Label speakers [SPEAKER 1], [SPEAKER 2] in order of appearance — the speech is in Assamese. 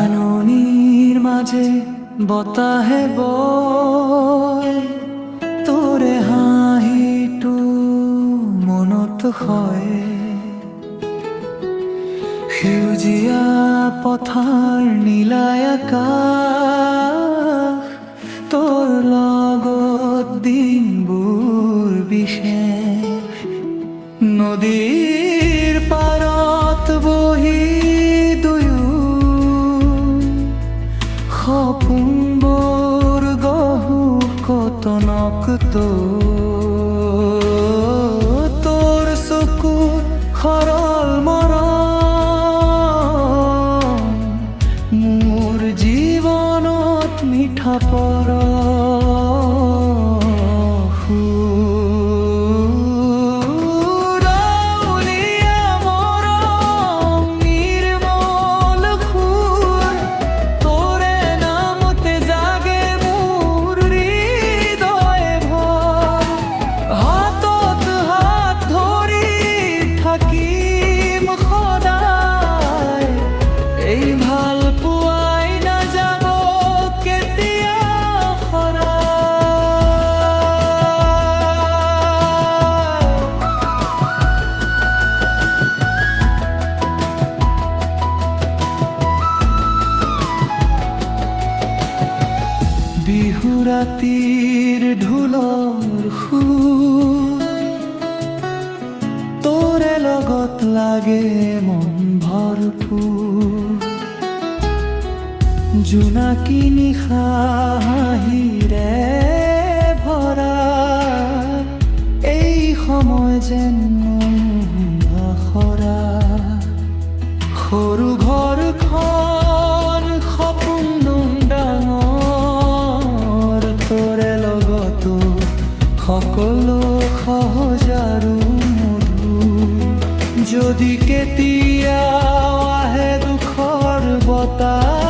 [SPEAKER 1] জাননীৰ মাজে বতাহে বয়, তোৰে হাঁহিটো মনত হয়। সেউজীয়া পথাৰ নীলাই আকাশ, তোৰ লগত দিনবোৰ বিশেষ। নদীৰ পাৰত বহি দুয়ো সপোনবোৰ গঢ়ো কতনক তোৰ চকুত সৰল মৰম, মোৰ জীৱনত মিঠা বিহু ৰাতিৰ ঢোলৰ সুৰ, তোৰে লগত লাগে মন ভৰপূৰ। জোনাকী নিশা হাঁহিৰে ভৰা, এই সময় যেন আখৰা। সৰু ঘৰখন সপোন ডাঙৰ, তোৰে লগতো সকলো সহজ আৰু মধুৰ। যদি কেতিয়াও আহে দুখৰ বতাহ,